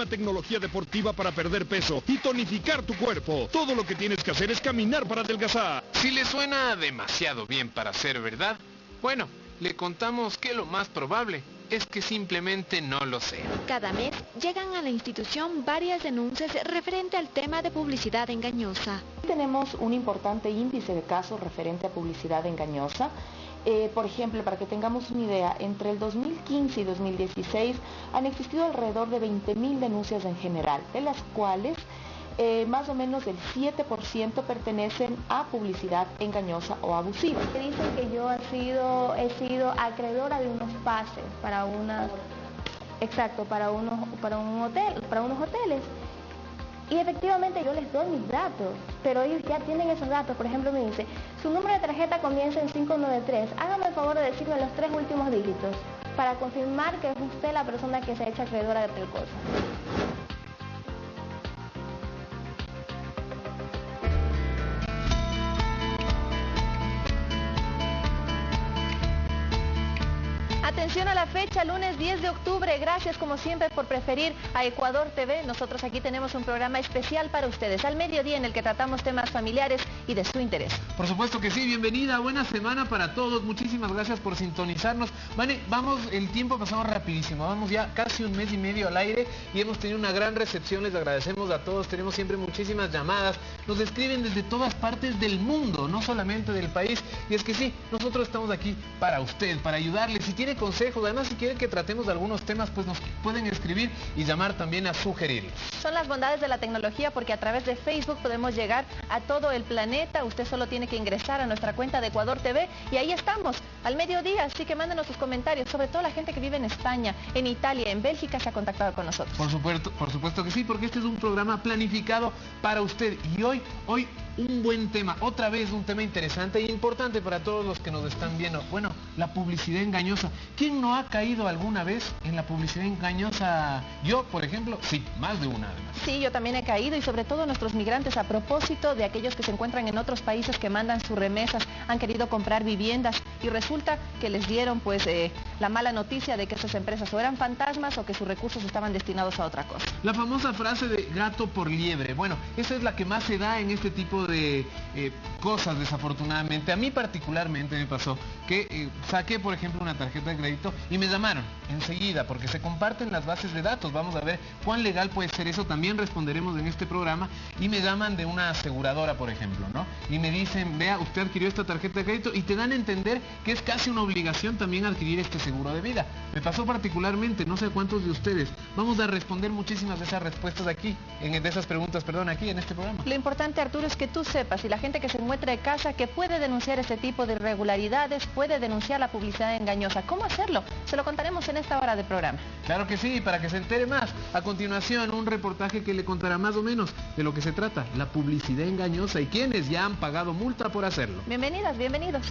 última tecnología deportiva para perder peso y tonificar tu cuerpo. Todo lo que tienes que hacer es caminar para adelgazar. Si le suena demasiado bien para ser verdad, bueno, le contamos que lo más probable es que simplemente no lo sea. Cada mes llegan a la institución varias denuncias referente al tema de publicidad engañosa. Tenemos un importante índice de casos referente a publicidad engañosa. Por ejemplo, para que tengamos una idea, entre el 2015 y 2016 han existido alrededor de 20.000 denuncias en general, de las cuales más o menos el 7% pertenecen a publicidad engañosa o abusiva. Dicen que yo he sido acreedora de unos pases para unos hoteles. Y efectivamente yo les doy mis datos, pero ellos ya tienen esos datos. Por ejemplo, me dice, su número de tarjeta comienza en 593. Hágame el favor de decirme los 3 últimos dígitos para confirmar que es usted la persona que se ha hecho acreedora de tal cosa. Atención a la fecha, lunes 10 de octubre. Gracias como siempre por preferir a Ecuador TV. Nosotros aquí tenemos un programa especial para ustedes, al mediodía, en el que tratamos temas familiares y de su interés. Por supuesto que sí, bienvenida, buena semana para todos. Muchísimas gracias por sintonizarnos. Vale, vamos, el tiempo ha pasado rapidísimo. Vamos ya casi un mes y medio al aire y hemos tenido una gran recepción. Les agradecemos a todos. Tenemos siempre muchísimas llamadas. Nos escriben desde todas partes del mundo, no solamente del país. Y es que sí, nosotros estamos aquí para usted, para ayudarle. Si tiene consejos, además si quieren que tratemos de algunos temas, pues nos pueden escribir y llamar también a sugerirlos. Son las bondades de la tecnología, porque a través de Facebook podemos llegar a todo el planeta. Usted solo tiene que ingresar a nuestra cuenta de Ecuador TV y ahí estamos, al mediodía. Así que mándenos sus comentarios, sobre todo la gente que vive en España, en Italia, en Bélgica, se ha contactado con nosotros. Por supuesto que sí, porque este es un programa planificado para usted. Y hoy un buen tema, otra vez un tema interesante e importante para todos los que nos están viendo. Bueno, la publicidad engañosa. ¿Quién no ha caído alguna vez en la publicidad engañosa? Yo, por ejemplo, sí, más de una además. Sí, yo también he caído, y sobre todo nuestros migrantes, a propósito de aquellos que se encuentran en otros países que mandan sus remesas, han querido comprar viviendas y resulta que les dieron pues la mala noticia de que esas empresas o eran fantasmas o que sus recursos estaban destinados a otra cosa. La famosa frase de gato por liebre, bueno, esa es la que más se da en este tipo de cosas, desafortunadamente. A mí particularmente me pasó que saqué, por ejemplo, una tarjeta de crédito y me llamaron enseguida, porque se comparten las bases de datos. Vamos a ver cuán legal puede ser eso, también responderemos en este programa. Y me llaman de una aseguradora, por ejemplo, ¿no? Y me dicen, vea, usted adquirió esta tarjeta de crédito, y te dan a entender que es casi una obligación también adquirir este seguro de vida. Me pasó particularmente, no sé cuántos de ustedes. Vamos a responder muchísimas de esas respuestas aquí, de esas preguntas, perdón, aquí en este programa. Lo importante, Arturo, es que tú sepas, y la gente que se encuentra de casa, que puede denunciar este tipo de irregularidades, puede denunciar la publicidad engañosa. ¿Cómo hacerlo? Se lo contaremos en esta hora de programa. Claro que sí, para que se entere más. A continuación, un reportaje que le contará más o menos de lo que se trata, la publicidad engañosa y quienes ya han pagado multa por hacerlo. Bienvenidas, bienvenidos.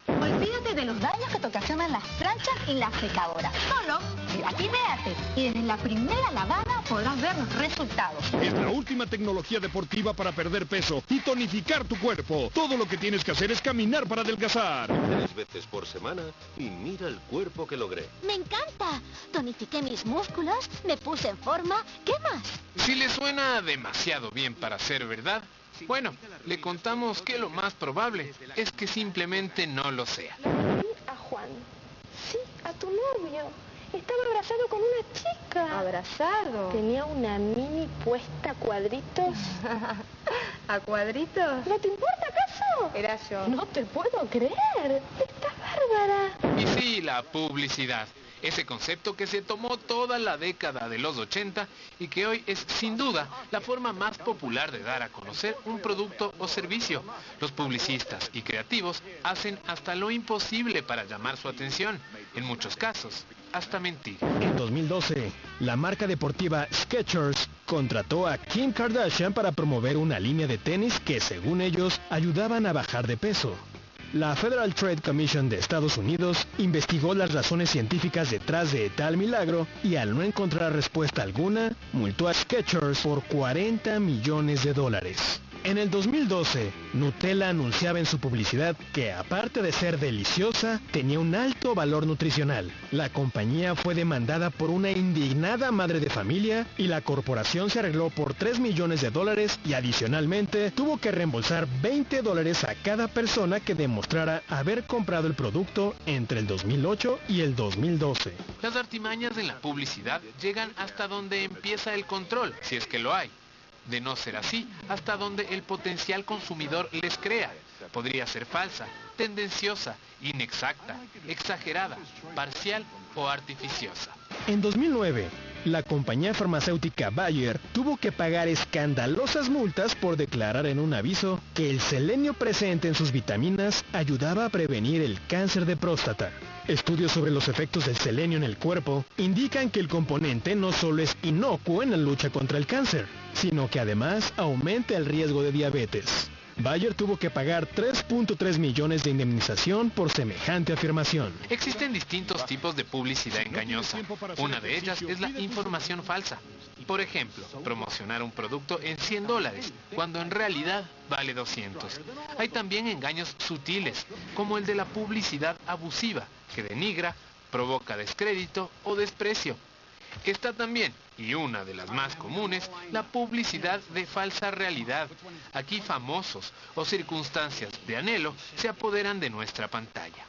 Olvídate de los daños que te ocasionan las planchas y las secadoras. Solo Actimate, y desde la primera lavada podrás ver los resultados. Es la última tecnología deportiva para perder peso y tonificar tu cuerpo. Todo lo que tienes que hacer es caminar para adelgazar. 3 veces por semana y mira el cuerpo que logré. ¡Me encanta! Tonifiqué mis músculos, me puse en forma. ¿Qué más? Si le suena demasiado bien para ser verdad, bueno, le contamos que lo más probable es que simplemente no lo sea. Vi a Juan. Sí, a tu novio. Estaba abrazado con una chica. ¿Abrazado? Tenía una mini puesta a cuadritos. ¿A cuadritos? ¿No te importa acaso? Era yo. No te puedo creer. Estás bárbara. Y sí, la publicidad. Ese concepto que se tomó toda la década de los 80 y que hoy es sin duda la forma más popular de dar a conocer un producto o servicio. Los publicistas y creativos hacen hasta lo imposible para llamar su atención, en muchos casos, hasta mentir. En 2012, la marca deportiva Skechers contrató a Kim Kardashian para promover una línea de tenis que, según ellos, ayudaban a bajar de peso. La Federal Trade Commission de Estados Unidos investigó las razones científicas detrás de tal milagro y, al no encontrar respuesta alguna, multó a Skechers por $40 millones. En el 2012, Nutella anunciaba en su publicidad que aparte de ser deliciosa, tenía un alto valor nutricional. La compañía fue demandada por una indignada madre de familia y la corporación se arregló por $3 millones y adicionalmente tuvo que reembolsar $20 a cada persona que demostrara haber comprado el producto entre el 2008 y el 2012. Las artimañas de la publicidad llegan hasta donde empieza el control, si es que lo hay. De no ser así, hasta donde el potencial consumidor les crea. Podría ser falsa, tendenciosa, inexacta, exagerada, parcial o artificiosa. En 2009, la compañía farmacéutica Bayer tuvo que pagar escandalosas multas por declarar en un aviso que el selenio presente en sus vitaminas ayudaba a prevenir el cáncer de próstata. Estudios sobre los efectos del selenio en el cuerpo indican que el componente no solo es inocuo en la lucha contra el cáncer, sino que además aumenta el riesgo de diabetes. Bayer tuvo que pagar 3.3 millones de indemnización por semejante afirmación. Existen distintos tipos de publicidad engañosa. Una de ellas es la información falsa. Por ejemplo, promocionar un producto en $100, cuando en realidad vale 200. Hay también engaños sutiles, como el de la publicidad abusiva, que denigra, provoca descrédito o desprecio. Está también, y una de las más comunes, la publicidad de falsa realidad. Aquí famosos o circunstancias de anhelo se apoderan de nuestra pantalla.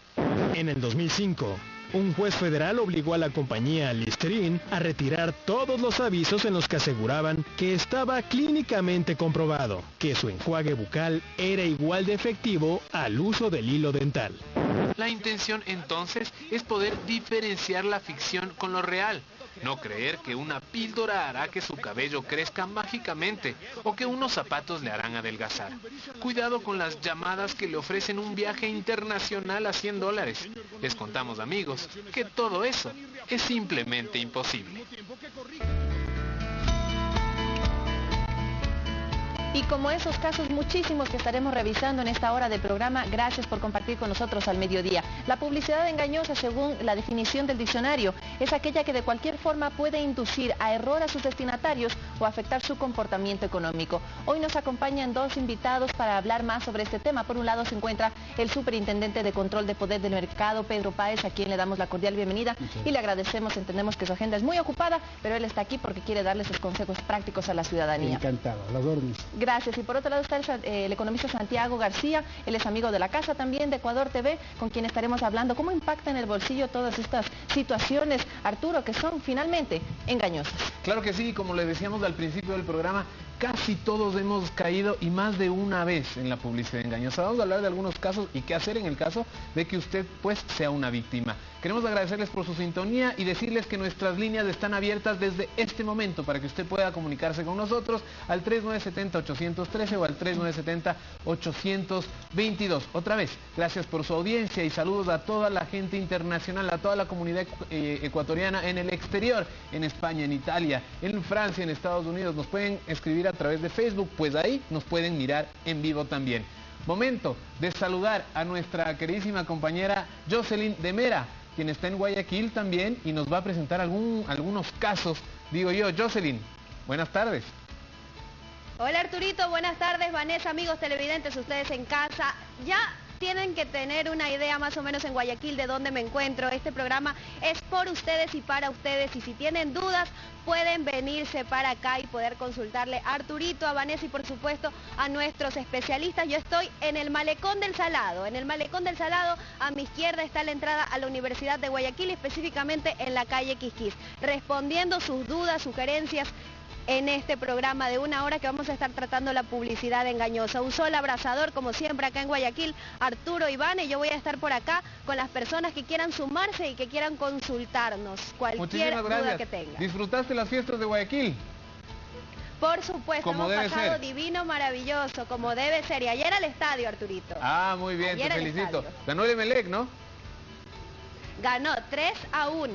En el 2005, un juez federal obligó a la compañía Listerine a retirar todos los avisos en los que aseguraban que estaba clínicamente comprobado que su enjuague bucal era igual de efectivo al uso del hilo dental. La intención entonces es poder diferenciar la ficción con lo real. No creer que una píldora hará que su cabello crezca mágicamente o que unos zapatos le harán adelgazar. Cuidado con las llamadas que le ofrecen un viaje internacional a $100. Les contamos, amigos, que todo eso es simplemente imposible. Y como esos casos muchísimos que estaremos revisando en esta hora de programa, gracias por compartir con nosotros al mediodía. La publicidad engañosa, según la definición del diccionario, es aquella que de cualquier forma puede inducir a error a sus destinatarios o afectar su comportamiento económico. Hoy nos acompañan dos invitados para hablar más sobre este tema. Por un lado se encuentra el Superintendente de Control de Poder del Mercado, Pedro Páez, a quien le damos la cordial bienvenida y le agradecemos. Entendemos que su agenda es muy ocupada, pero él está aquí porque quiere darle sus consejos prácticos a la ciudadanía. Encantado, las órdenes. Gracias. Y por otro lado está el economista Santiago García, él es amigo de la casa también de Ecuador TV, con quien estaremos hablando cómo impacta en el bolsillo todas estas situaciones, Arturo, que son finalmente engañosas. Claro que sí, como le decíamos al principio del programa, casi todos hemos caído y más de una vez en la publicidad engañosa. Vamos a hablar de algunos casos y qué hacer en el caso de que usted pues sea una víctima. Queremos agradecerles por su sintonía y decirles que nuestras líneas están abiertas desde este momento para que usted pueda comunicarse con nosotros al 3970-813 o al 3970-822. Otra vez, gracias por su audiencia y saludos a toda la gente internacional, a toda la comunidad ecuatoriana en el exterior, en España, en Italia, en Francia, en Estados Unidos. Nos pueden escribir a través de Facebook, pues ahí nos pueden mirar en vivo también. Momento de saludar a nuestra queridísima compañera Jocelyn de Mera, quien está en Guayaquil también y nos va a presentar algunos casos, digo yo. Jocelyn, buenas tardes. Hola Arturito, buenas tardes. Vanessa, amigos televidentes, ustedes en casa, ya tienen que tener una idea más o menos en Guayaquil de dónde me encuentro. Este programa es por ustedes y para ustedes, y si tienen dudas pueden venirse para acá y poder consultarle a Arturito, a Vanessa y por supuesto a nuestros especialistas. Yo estoy en el Malecón del Salado. En el Malecón del Salado, a mi izquierda está la entrada a la Universidad de Guayaquil, específicamente en la calle Quisquis, respondiendo sus dudas, sugerencias en este programa de una hora que vamos a estar tratando la publicidad engañosa. Un sol abrasador como siempre acá en Guayaquil, Arturo, Iván, y yo voy a estar por acá con las personas que quieran sumarse y que quieran consultarnos cualquier duda que tengan. ¿Disfrutaste las fiestas de Guayaquil? Por supuesto, hemos pasado divino, maravilloso, como debe ser. Y ayer al estadio, Arturito. Ah, muy bien, te felicito. Ganó el Emelec, ¿no? Ganó 3-1.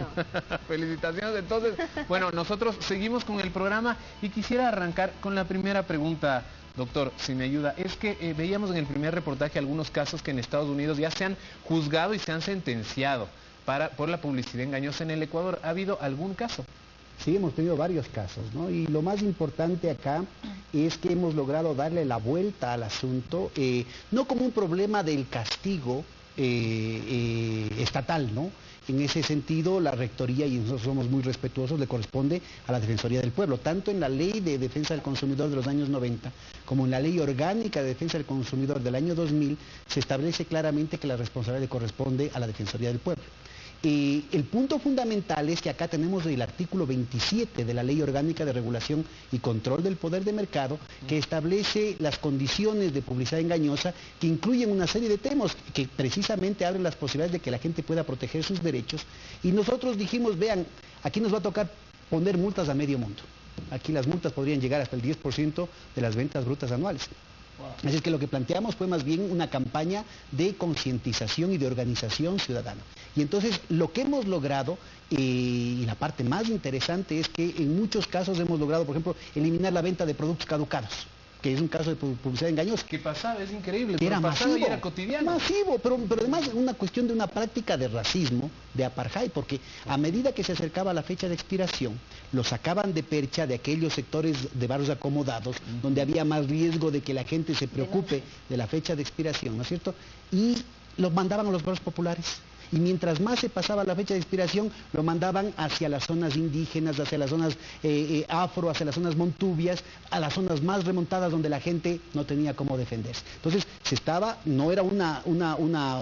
Felicitaciones. Entonces, bueno, nosotros seguimos con el programa y quisiera arrancar con la primera pregunta, doctor, si me ayuda. Es que veíamos en el primer reportaje algunos casos que en Estados Unidos ya se han juzgado y se han sentenciado por la publicidad engañosa en el Ecuador. ¿Ha habido algún caso? Sí, hemos tenido varios casos, ¿no? Y lo más importante acá es que hemos logrado darle la vuelta al asunto, no como un problema del castigo estatal, ¿no? En ese sentido, la Rectoría, y nosotros somos muy respetuosos, le corresponde a la Defensoría del Pueblo, tanto en la Ley de Defensa del Consumidor de los años 90, como en la Ley Orgánica de Defensa del Consumidor del año 2000, se establece claramente que la responsabilidad le corresponde a la Defensoría del Pueblo. El punto fundamental es que acá tenemos el artículo 27 de la Ley Orgánica de Regulación y Control del Poder de Mercado, que establece las condiciones de publicidad engañosa, que incluyen una serie de temas que precisamente abren las posibilidades de que la gente pueda proteger sus derechos. Y nosotros dijimos, vean, aquí nos va a tocar poner multas a medio mundo. Aquí las multas podrían llegar hasta el 10% de las ventas brutas anuales. Así es que lo que planteamos fue más bien una campaña de concientización y de organización ciudadana. Y entonces lo que hemos logrado, y la parte más interesante, es que en muchos casos hemos logrado, por ejemplo, eliminar la venta de productos caducados, que es un caso de publicidad engañosa. ¿Qué pasaba? Es increíble. Era masivo, y era cotidiano. Masivo, pero además una cuestión de una práctica de racismo, de apartheid, porque a medida que se acercaba la fecha de expiración, lo sacaban de percha de aquellos sectores de barrios acomodados, donde había más riesgo de que la gente se preocupe de la fecha de expiración, ¿no es cierto? Y los mandaban a los barrios populares. Y mientras más se pasaba la fecha de expiración, lo mandaban hacia las zonas indígenas, hacia las zonas afro, hacia las zonas montubias, a las zonas más remontadas donde la gente no tenía cómo defenderse. Entonces, no era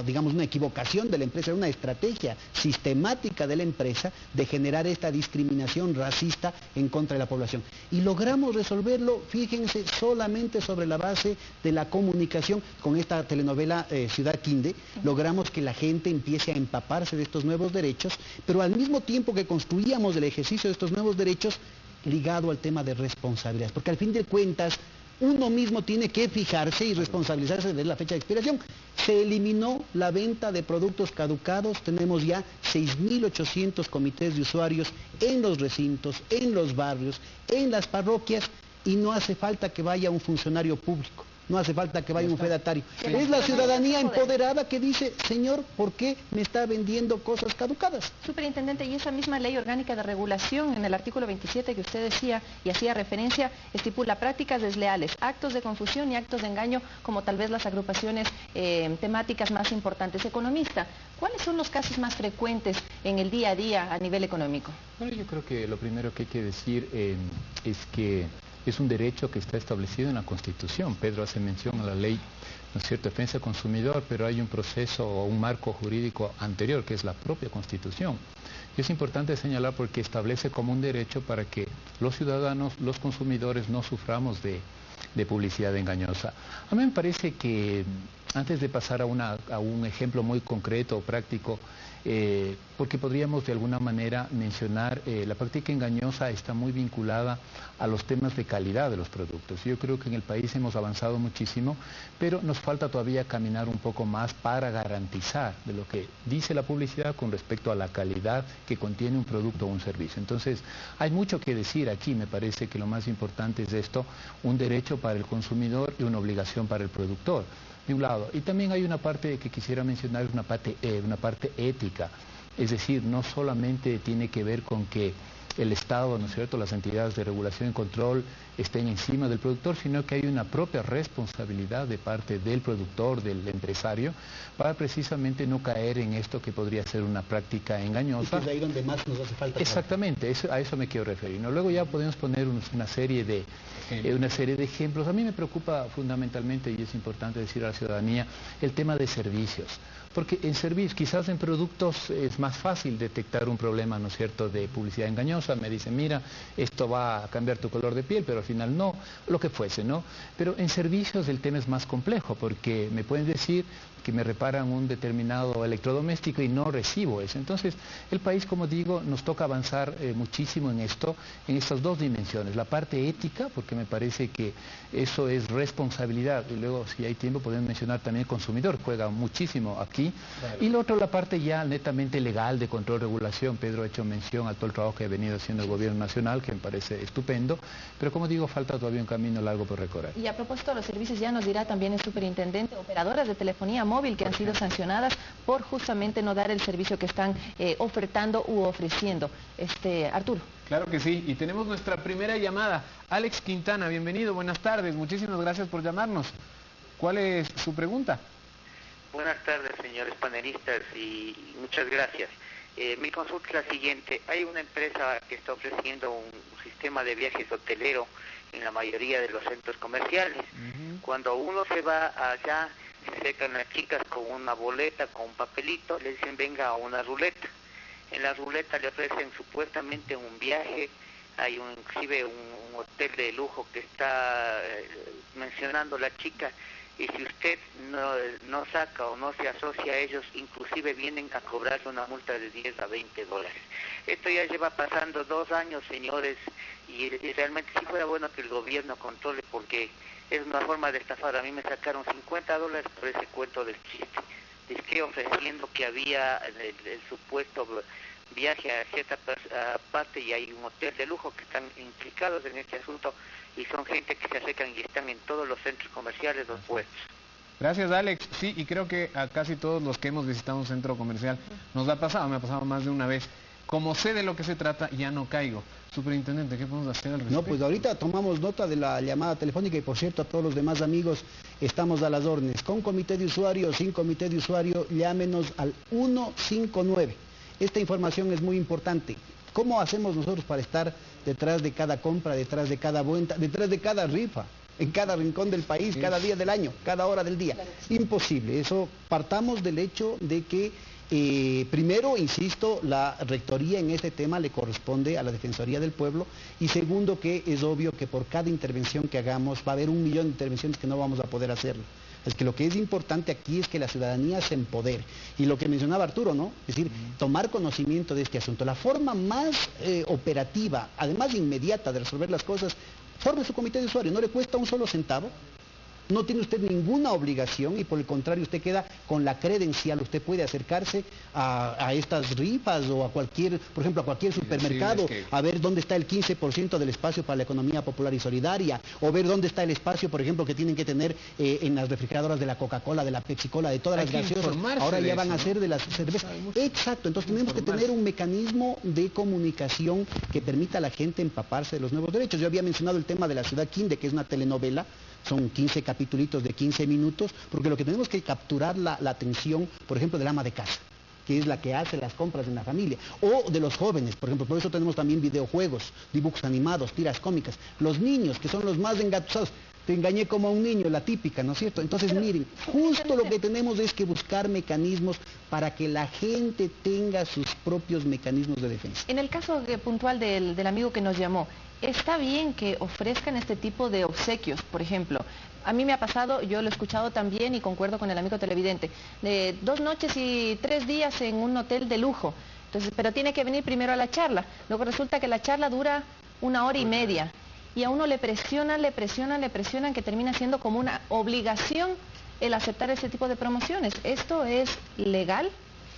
digamos, una equivocación de la empresa, era una estrategia sistemática de la empresa de generar esta discriminación racista en contra de la población. Y logramos resolverlo, fíjense, solamente sobre la base de la comunicación con esta telenovela Ciudad Quinde. Logramos que la gente empiece a empaparse de estos nuevos derechos, pero al mismo tiempo que construíamos el ejercicio de estos nuevos derechos ligado al tema de responsabilidades, porque al fin de cuentas uno mismo tiene que fijarse y responsabilizarse de la fecha de expiración. Se eliminó la venta de productos caducados, tenemos ya 6.800 comités de usuarios en los recintos, en los barrios, en las parroquias, y no hace falta que vaya un funcionario público. No hace falta que vaya un fedatario. Es la ciudadanía empoderada que dice, señor, ¿por qué me está vendiendo cosas caducadas? Superintendente, y esa misma ley orgánica de regulación, en el artículo 27 que usted decía y hacía referencia, estipula prácticas desleales, actos de confusión y actos de engaño, como tal vez las agrupaciones temáticas más importantes. Economista, ¿cuáles son los casos más frecuentes en el día a día a nivel económico? Bueno, yo creo que lo primero que hay que decir es que es un derecho que está establecido en la Constitución. Pedro hace mención a la ley, ¿no es cierto?, defensa del consumidor, pero hay un proceso o un marco jurídico anterior, que es la propia Constitución. Y es importante señalar porque establece como un derecho para que los ciudadanos, los consumidores, no suframos de publicidad engañosa. A mí me parece que, antes de pasar a un ejemplo muy concreto o práctico, porque podríamos de alguna manera mencionar, la práctica engañosa está muy vinculada a los temas de calidad de los productos. Yo creo que en el país hemos avanzado muchísimo, pero nos falta todavía caminar un poco más para garantizar de lo que dice la publicidad con respecto a la calidad que contiene un producto o un servicio. Entonces, hay mucho que decir aquí. Me parece que lo más importante es esto, un derecho para el consumidor y una obligación para el productor, de un lado. Y también hay una parte que quisiera mencionar, una parte ética. Es decir, no solamente tiene que ver con que el Estado, ¿no es cierto?, las entidades de regulación y control estén encima del productor, sino que hay una propia responsabilidad de parte del productor, del empresario, para precisamente no caer en esto que podría ser una práctica engañosa. Y es ahí donde más nos hace falta. Exactamente, a eso me quiero referir, ¿no? Luego ya podemos poner una serie de ejemplos. A mí me preocupa fundamentalmente, y es importante decir a la ciudadanía, el tema de servicios. Porque en servicios, quizás en productos es más fácil detectar un problema, ¿no es cierto?, de publicidad engañosa. Me dicen, mira, esto va a cambiar tu color de piel, pero al final no, lo que fuese, ¿no? Pero en servicios el tema es más complejo, porque me pueden decir que me reparan un determinado electrodoméstico y no recibo eso. Entonces, el país, como digo, nos toca avanzar muchísimo en esto, en estas dos dimensiones. La parte ética, porque me parece que eso es responsabilidad, y luego, si hay tiempo, podemos mencionar también el consumidor, juega muchísimo aquí. Claro. Y lo otro, la parte ya netamente legal de control, regulación. Pedro ha hecho mención a todo el trabajo que ha venido haciendo el gobierno nacional, que me parece estupendo, pero como digo, falta todavía un camino largo por recorrer. Y a propósito de los servicios, ya nos dirá también el superintendente, operadoras de telefonía móvil que han sido sancionadas por justamente no dar el servicio que están ofertando u ofreciendo. Arturo. Claro que sí, y tenemos nuestra primera llamada. Alex Quintana, bienvenido, buenas tardes, muchísimas gracias por llamarnos. ¿Cuál es su pregunta? Buenas tardes, señores panelistas, y muchas gracias. Mi consulta es la siguiente. Hay una empresa que está ofreciendo un sistema de viajes hotelero en la mayoría de los centros comerciales. Cuando uno se va allá, se acercan las chicas con una boleta, con un papelito, le dicen venga a una ruleta. En la ruleta le ofrecen supuestamente un viaje, hay inclusive un hotel de lujo que está mencionando la chica, y si usted no saca o no se asocia a ellos, inclusive vienen a cobrarle una multa de 10 a 20 dólares. Esto ya lleva pasando 2 años, señores, y realmente sí fuera bueno que el gobierno controle, porque es una forma de estafar. A mí me sacaron 50 dólares por ese cuento del chiste. Disque ofreciendo que había el supuesto viaje a cierta parte, y hay un hotel de lujo que están implicados en este asunto, y son gente que se acercan y están en todos los centros comerciales, los puestos. Gracias, Alex. Sí, y creo que a casi todos los que hemos visitado un centro comercial nos ha pasado, me ha pasado más de una vez. Como sé de lo que se trata, ya no caigo. Superintendente, ¿qué podemos hacer al respecto? No, pues ahorita tomamos nota de la llamada telefónica, y por cierto a todos los demás amigos estamos a las órdenes. Con comité de usuario, sin comité de usuario, llámenos al 159. Esta información es muy importante. ¿Cómo hacemos nosotros para estar detrás de cada compra, detrás de cada venta, detrás de cada rifa, en cada rincón del país, cada día del año, cada hora del día? Imposible. Eso, partamos del hecho de que primero, insisto, la rectoría en este tema le corresponde a la Defensoría del Pueblo, y segundo, que es obvio que por cada intervención que hagamos va a haber 1 millón de intervenciones que no vamos a poder hacerlo. Es que lo que es importante aquí es que la ciudadanía se empodere. Y lo que mencionaba Arturo, ¿no? Es decir, tomar conocimiento de este asunto. La forma más operativa, además inmediata de resolver las cosas, forme su comité de usuario, no le cuesta un solo centavo. No tiene usted ninguna obligación, y por el contrario usted queda con la credencial. Usted puede acercarse a estas rifas o a cualquier, por ejemplo, a cualquier supermercado, a ver dónde está el 15% del espacio para la economía popular y solidaria, o ver dónde está el espacio, por ejemplo, que tienen que tener en las refrigeradoras de la Coca-Cola, de la Pepsi-Cola, de todas las gaseosas. Ahora ya van a ser de las cervezas. Exacto, entonces tenemos que tener un mecanismo de comunicación que permita a la gente empaparse de los nuevos derechos. Yo había mencionado el tema de La Ciudad Quinde, que es una telenovela. Son 15 capítulos de 15 minutos, porque lo que tenemos que capturar la atención, por ejemplo, del ama de casa, que es la que hace las compras en la familia, o de los jóvenes, por ejemplo. Por eso tenemos también videojuegos, dibujos animados, tiras cómicas. Los niños, que son los más engatusados. Te engañé como a un niño, la típica, ¿no es cierto? Entonces, miren, justo lo que tenemos es que buscar mecanismos para que la gente tenga sus propios mecanismos de defensa. En el caso puntual del amigo que nos llamó, está bien que ofrezcan este tipo de obsequios, por ejemplo. A mí me ha pasado, yo lo he escuchado también y concuerdo con el amigo televidente, de 2 noches y 3 días en un hotel de lujo. Entonces, pero tiene que venir primero a la charla. Luego resulta que la charla dura 1 hora y media. Y a uno le presionan, que termina siendo como una obligación el aceptar ese tipo de promociones. ¿Esto es legal?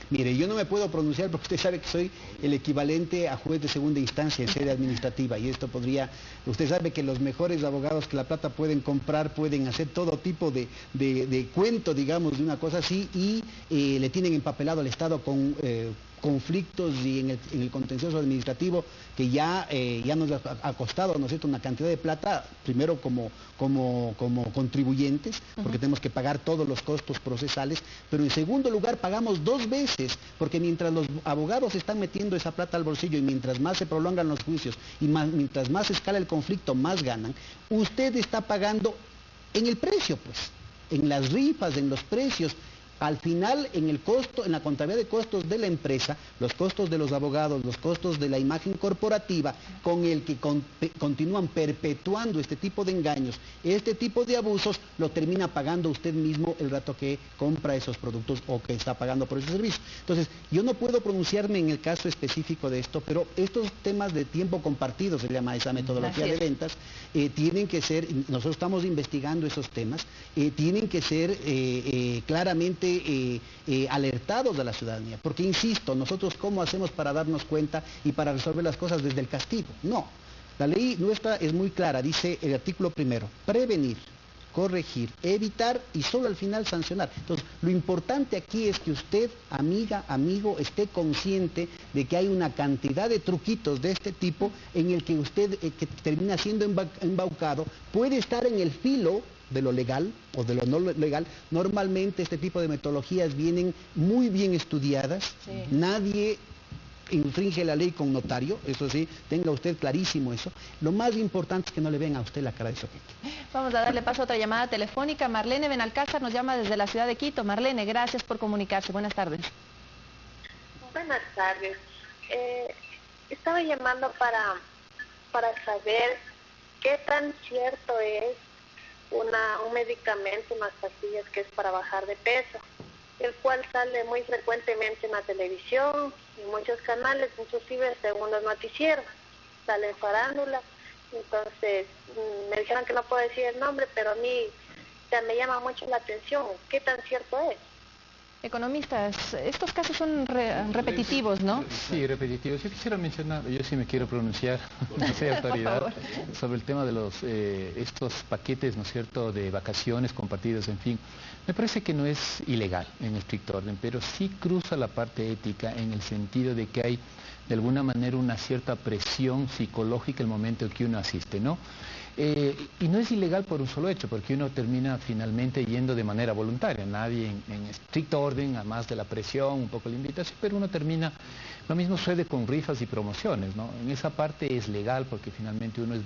Mire, yo no me puedo pronunciar porque usted sabe que soy el equivalente a juez de segunda instancia en sede administrativa, y esto podría, usted sabe que los mejores abogados que La Plata pueden comprar pueden hacer todo tipo de cuento, digamos, de una cosa así, y le tienen empapelado al Estado con conflictos y en el contencioso administrativo que ya nos ha costado, ¿no es cierto?, una cantidad de plata, primero como contribuyentes, porque tenemos que pagar todos los costos procesales, pero en segundo lugar pagamos 2 veces, porque mientras los abogados están metiendo esa plata al bolsillo y mientras más se prolongan los juicios y mientras más escala el conflicto, más ganan, usted está pagando en el precio, pues, en las rifas, en los precios. Al final, en el costo, en la contabilidad de costos de la empresa, los costos de los abogados, los costos de la imagen corporativa, con el que continúan perpetuando este tipo de engaños, este tipo de abusos, lo termina pagando usted mismo el rato que compra esos productos o que está pagando por ese servicio. Entonces, yo no puedo pronunciarme en el caso específico de esto, pero estos temas de tiempo compartido, se llama esa metodología de ventas, tienen que ser, nosotros estamos investigando esos temas, tienen que ser claramente alertados a la ciudadanía, porque insisto, nosotros ¿cómo hacemos para darnos cuenta y para resolver las cosas desde el castigo? No, la ley nuestra es muy clara, dice el artículo 1, prevenir, corregir, evitar y solo al final sancionar. Entonces, lo importante aquí es que usted, amiga, amigo, esté consciente de que hay una cantidad de truquitos de este tipo en el que usted, que termina siendo embaucado, puede estar en el filo de lo legal o de lo no legal. Normalmente este tipo de metodologías vienen muy bien estudiadas, nadie infringe la ley con notario, eso sí, tenga usted clarísimo eso. Lo más importante es que no le vean a usted la cara de soquete. Vamos a darle paso a otra llamada telefónica. Marlene Benalcázar nos llama desde la ciudad de Quito. Marlene, gracias por comunicarse. Buenas tardes. Buenas tardes. Estaba llamando para saber qué tan cierto es un medicamento, unas pastillas que es para bajar de peso, el cual sale muy frecuentemente en la televisión, en muchos canales, inclusive según los noticieros, sale en farándula. Entonces me dijeron que no puedo decir el nombre, pero a mí me llama mucho la atención. ¿Qué tan cierto es? Economistas, estos casos son repetitivos, ¿no? Sí, repetitivos. Yo quisiera mencionar, yo sí me quiero pronunciar, no soy autoridad, sobre el tema de estos paquetes, ¿no es cierto?, de vacaciones compartidas, en fin. Me parece que no es ilegal en estricto orden, pero sí cruza la parte ética en el sentido de que hay, de alguna manera, una cierta presión psicológica el momento en que uno asiste, ¿no? Y no es ilegal por un solo hecho, porque uno termina finalmente yendo de manera voluntaria, nadie en estricto orden, además de la presión, un poco la invitación, pero uno termina, lo mismo sucede con rifas y promociones, ¿no? En esa parte es legal porque finalmente uno es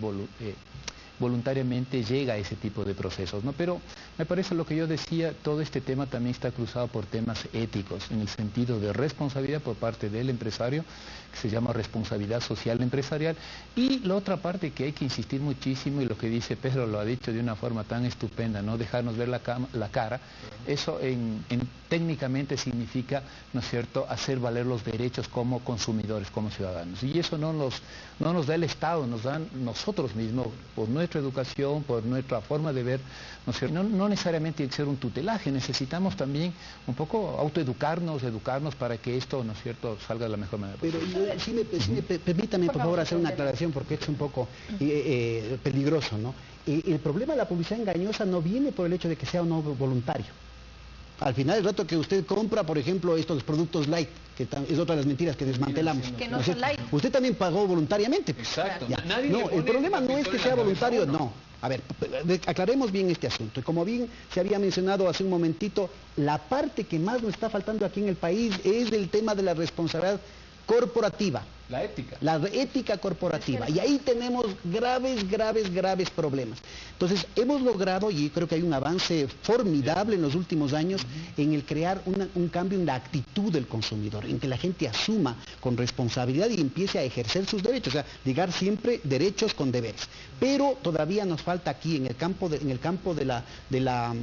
voluntariamente llega a ese tipo de procesos, ¿no? Pero me parece lo que yo decía, todo este tema también está cruzado por temas éticos, en el sentido de responsabilidad por parte del empresario, que se llama responsabilidad social empresarial, y la otra parte que hay que insistir muchísimo, y lo que dice Pedro lo ha dicho de una forma tan estupenda, no dejarnos ver la cara, eso técnicamente significa, ¿no es cierto?, hacer valer los derechos como consumidores, como ciudadanos, y eso no nos da el Estado, nos dan nosotros mismos, por nuestra educación, por nuestra forma de ver, ¿no es cierto? No necesariamente tiene que ser un tutelaje, necesitamos también un poco autoeducarnos, educarnos para que esto, ¿no es cierto?, salga de la mejor manera posible. Pero permítame por favor hacer una aclaración porque es un poco peligroso, ¿no? El problema de la publicidad engañosa no viene por el hecho de que sea o no voluntario. Al final, el rato que usted compra, por ejemplo, estos productos light, que es otra de las mentiras que desmantelamos. Que no son light. Usted también pagó voluntariamente. Exacto. No, el problema no es que sea voluntario, no. A ver, aclaremos bien este asunto. Y como bien se había mencionado hace un momentito, la parte que más nos está faltando aquí en el país es el tema de la responsabilidad corporativa. La ética. La ética corporativa. Y ahí tenemos graves problemas. Entonces, hemos logrado, y creo que hay un avance formidable en los últimos años, en el crear un cambio en la actitud del consumidor, en que la gente asuma con responsabilidad y empiece a ejercer sus derechos, o sea, ligar siempre derechos con deberes. Pero todavía nos falta aquí, en el campo de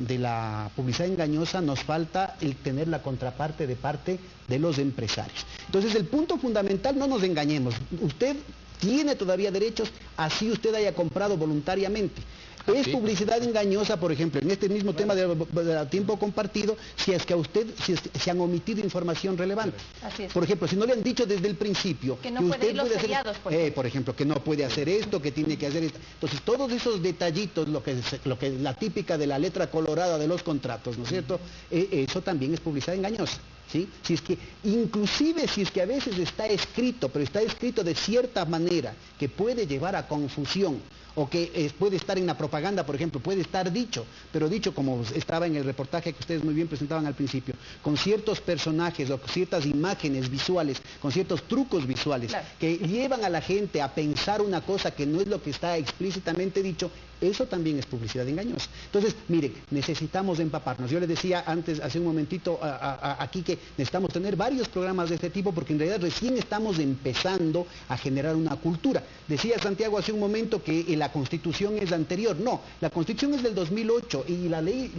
la publicidad engañosa, nos falta el tener la contraparte de parte de los empresarios. Entonces, el punto fundamental, no nos engañemos, usted tiene todavía derechos, así usted haya comprado voluntariamente. Es publicidad engañosa, por ejemplo, en este mismo tema de tiempo compartido, si es que a usted se han omitido información relevante. Así es. Por ejemplo, si no le han dicho desde el principio que no puede ir los feriados, por ejemplo, que no puede hacer esto, que tiene que hacer esto. Entonces, todos esos detallitos, lo que la típica de la letra colorada de los contratos, ¿no es cierto? Eso también es publicidad engañosa. ¿Sí? Si es que, inclusive si es que a veces está escrito, pero está escrito de cierta manera que puede llevar a confusión, o que puede estar en la propaganda, por ejemplo, puede estar dicho, pero dicho como estaba en el reportaje que ustedes muy bien presentaban al principio, con ciertos personajes o con ciertas imágenes visuales, con ciertos trucos visuales, claro, que llevan a la gente a pensar una cosa que no es lo que está explícitamente dicho, eso también es publicidad engañosa. Entonces, miren, necesitamos empaparnos. Yo les decía antes, hace un momentito aquí, que necesitamos tener varios programas de este tipo, porque en realidad recién estamos empezando a generar una cultura. Decía Santiago hace un momento que la Constitución es anterior. No, la Constitución es del 2008 y la ley,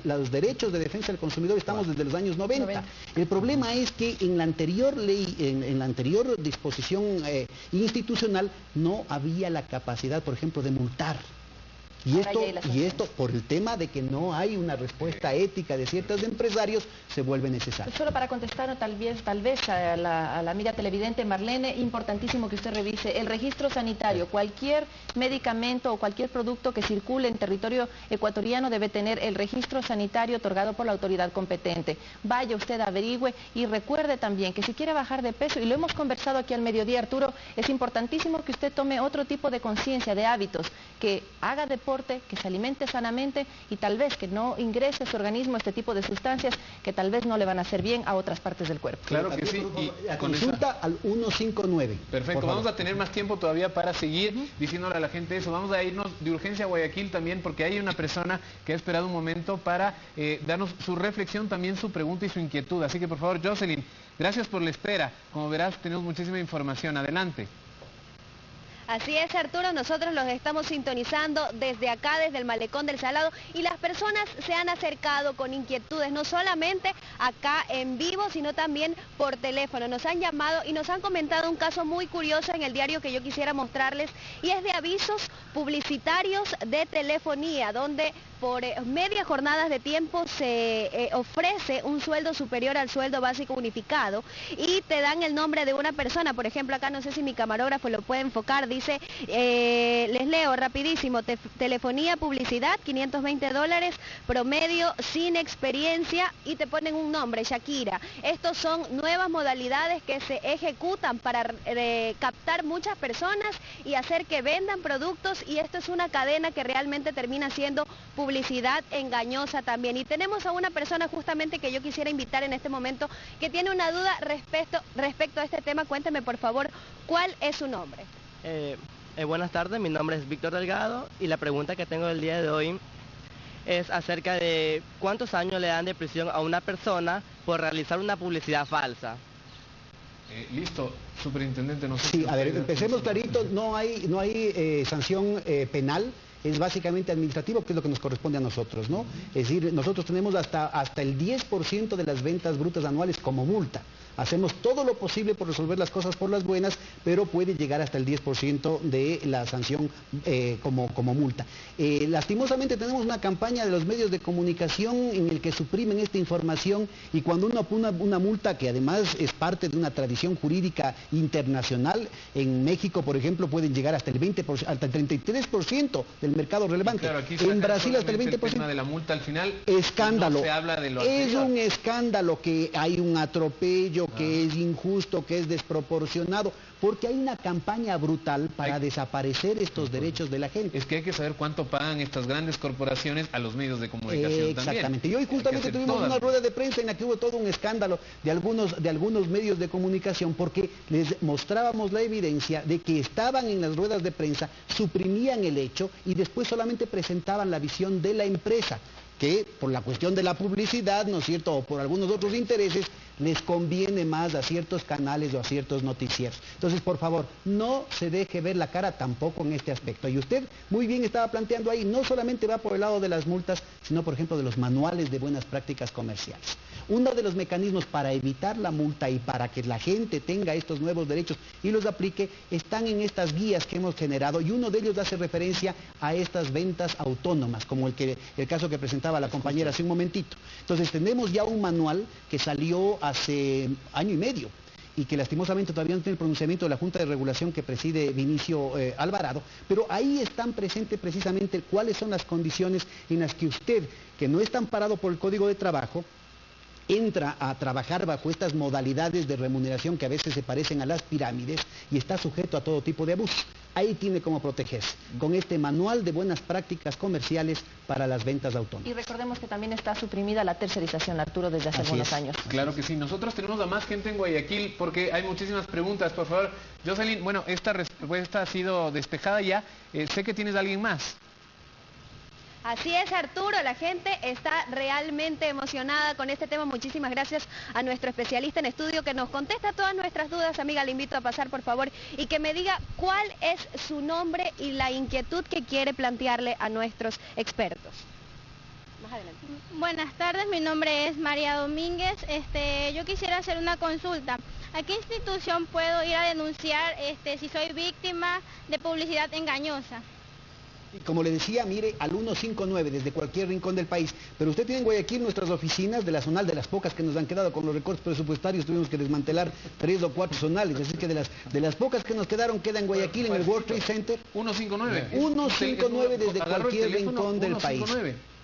los derechos de defensa del consumidor estamos desde los años 90. El problema es que en la anterior ley, en la anterior disposición institucional, no había la capacidad, por ejemplo, de multar. Y esto, por el tema de que no hay una respuesta ética de ciertos empresarios, se vuelve necesario. Solo para contestar tal vez a la amiga televidente Marlene, importantísimo que usted revise el registro sanitario. Cualquier medicamento o cualquier producto que circule en territorio ecuatoriano debe tener el registro sanitario otorgado por la autoridad competente. Vaya usted, averigüe y recuerde también que si quiere bajar de peso, y lo hemos conversado aquí al mediodía, Arturo, es importantísimo que usted tome otro tipo de conciencia, de hábitos, que haga deporte, que se alimente sanamente y tal vez que no ingrese a su organismo este tipo de sustancias que tal vez no le van a hacer bien a otras partes del cuerpo. Claro que sí. Y consulta al 159. Perfecto, vamos a tener más tiempo todavía para seguir diciéndole a la gente eso. Vamos a irnos de urgencia a Guayaquil también porque hay una persona que ha esperado un momento para darnos su reflexión, también su pregunta y su inquietud. Así que por favor, Jocelyn, gracias por la espera. Como verás, tenemos muchísima información. Adelante. Así es, Arturo, nosotros los estamos sintonizando desde acá, desde el Malecón del Salado, y las personas se han acercado con inquietudes, no solamente acá en vivo, sino también por teléfono. Nos han llamado y nos han comentado un caso muy curioso en el diario que yo quisiera mostrarles, y es de avisos publicitarios de telefonía, donde por media jornadas de tiempo se ofrece un sueldo superior al sueldo básico unificado y te dan el nombre de una persona. Por ejemplo, acá no sé si mi camarógrafo lo puede enfocar, dice, les leo rapidísimo, telefonía, publicidad, $520, promedio, sin experiencia, y te ponen un nombre, Shakira. Estos son nuevas modalidades que se ejecutan para captar muchas personas y hacer que vendan productos, y esto es una cadena que realmente termina siendo publicidad engañosa también. Y tenemos a una persona justamente que yo quisiera invitar en este momento que tiene una duda respecto a este tema. Cuénteme por favor, ¿cuál es su nombre? Buenas tardes, mi nombre es Víctor Delgado y la pregunta que tengo el día de hoy es acerca de cuántos años le dan de prisión a una persona por realizar una publicidad falsa. Listo, superintendente, no sé. Sí, a ver, empecemos clarito, no hay sanción penal. Es básicamente administrativo, que es lo que nos corresponde a nosotros, ¿no? Es decir, nosotros tenemos hasta el 10% de las ventas brutas anuales como multa. Hacemos todo lo posible por resolver las cosas por las buenas, pero puede llegar hasta el 10% de la sanción como multa. Lastimosamente tenemos una campaña de los medios de comunicación en el que suprimen esta información, y cuando uno pone una multa que además es parte de una tradición jurídica internacional, en México, por ejemplo, pueden llegar hasta el 20%, hasta el 33% del mercado relevante. Claro, aquí en Brasil hasta el 20%. El tema de la multa al final. Escándalo. No se habla de lo es anterior. Un escándalo que hay un atropello, que es injusto, que es desproporcionado, porque hay una campaña brutal para desaparecer estos derechos de la gente. Es que hay que saber cuánto pagan estas grandes corporaciones a los medios de comunicación Exactamente. también. Y hoy justamente tuvimos una rueda de prensa en la que hubo todo un escándalo de algunos medios de comunicación, porque les mostrábamos la evidencia de que estaban en las ruedas de prensa, suprimían el hecho y después solamente presentaban la visión de la empresa, que por la cuestión de la publicidad, ¿no es cierto?, o por algunos otros intereses, les conviene más a ciertos canales o a ciertos noticieros. Entonces, por favor, no se deje ver la cara tampoco en este aspecto. Y usted muy bien estaba planteando ahí, no solamente va por el lado de las multas, sino por ejemplo de los manuales de buenas prácticas comerciales. Uno de los mecanismos para evitar la multa y para que la gente tenga estos nuevos derechos y los aplique, están en estas guías que hemos generado, y uno de ellos hace referencia a estas ventas autónomas, como el caso que presentaba la compañera hace un momentito. Entonces tenemos ya un manual que salió hace año y medio, y que lastimosamente todavía no tiene el pronunciamiento de la Junta de Regulación que preside Vinicio Alvarado, pero ahí están presentes precisamente cuáles son las condiciones en las que usted, que no está amparado por el Código de Trabajo, entra a trabajar bajo estas modalidades de remuneración que a veces se parecen a las pirámides y está sujeto a todo tipo de abusos. Ahí tiene cómo protegerse, con este manual de buenas prácticas comerciales para las ventas autónomas. Y recordemos que también está suprimida la tercerización, Arturo, desde hace algunos años. Claro que sí. Nosotros tenemos a más gente en Guayaquil porque hay muchísimas preguntas. Por favor, Jocelyn, bueno, esta respuesta ha sido despejada ya. Sé que tienes a alguien más. Así es, Arturo, la gente está realmente emocionada con este tema. Muchísimas gracias a nuestro especialista en estudio que nos contesta todas nuestras dudas. Amiga, le invito a pasar, por favor, y que me diga cuál es su nombre y la inquietud que quiere plantearle a nuestros expertos. Más adelante. Buenas tardes, mi nombre es María Domínguez. Yo quisiera hacer una consulta. ¿A qué institución puedo ir a denunciar si soy víctima de publicidad engañosa? Como le decía, mire, al 159 desde cualquier rincón del país. Pero usted tiene en Guayaquil nuestras oficinas de la zonal, de las pocas que nos han quedado con los recortes presupuestarios, tuvimos que desmantelar 3 o 4 zonales, así que de las pocas que nos quedan, queda en Guayaquil, en el World Trade Center. 159. 159 desde cualquier rincón del país.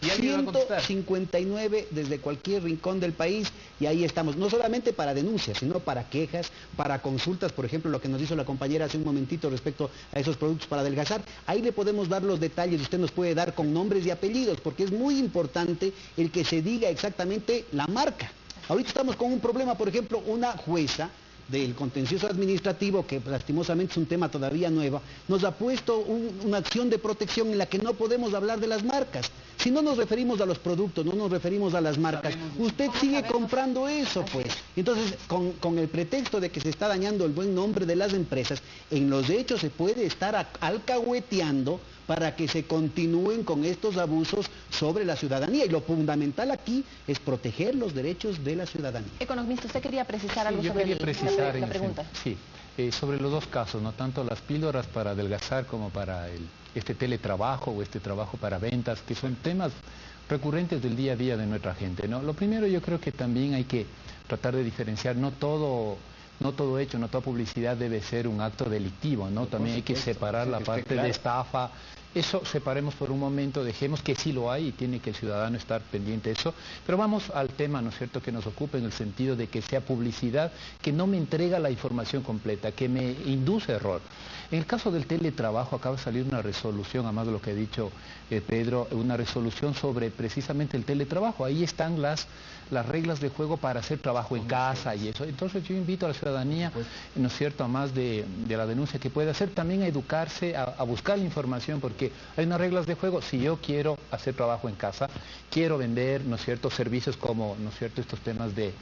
Y alguien va a contestar. 159 desde cualquier rincón del país, y ahí estamos, no solamente para denuncias, sino para quejas, para consultas, por ejemplo, lo que nos hizo la compañera hace un momentito respecto a esos productos para adelgazar. Ahí le podemos dar los detalles, usted nos puede dar con nombres y apellidos, porque es muy importante el que se diga exactamente la marca. Ahorita estamos con un problema, por ejemplo, una jueza del contencioso administrativo, que lastimosamente es un tema todavía nuevo, nos ha puesto una acción de protección en la que no podemos hablar de las marcas. Si no nos referimos a los productos, no nos referimos a las marcas, usted sigue comprando eso, pues. Entonces, con el pretexto de que se está dañando el buen nombre de las empresas, en los hechos se puede estar alcahueteando para que se continúen con estos abusos sobre la ciudadanía. Y lo fundamental aquí es proteger los derechos de la ciudadanía. Economista, ¿usted quería precisar algo sobre la pregunta? Sí, sobre los dos casos, ¿no? Tanto las píldoras para adelgazar como para este teletrabajo o este trabajo para ventas, que son temas recurrentes del día a día de nuestra gente, ¿no? Lo primero, yo creo que también hay que tratar de diferenciar, no todo hecho, no toda publicidad debe ser un acto delictivo, ¿no? También hay que separar la parte de estafa. Eso separemos por un momento, dejemos que sí lo hay y tiene que el ciudadano estar pendiente de eso. Pero vamos al tema, ¿no es cierto?, que nos ocupa en el sentido de que sea publicidad que no me entrega la información completa, que me induce error. En el caso del teletrabajo acaba de salir una resolución, además de lo que ha dicho Pedro, una resolución sobre precisamente el teletrabajo. Ahí están las reglas de juego para hacer trabajo en casa y eso. Entonces yo invito a la ciudadanía, ¿no es cierto?, además de la denuncia que puede hacer, también a educarse, a buscar la información, porque hay unas reglas de juego. Si yo quiero hacer trabajo en casa, quiero vender, ¿no es cierto?, servicios como, ¿no es cierto?, estos temas de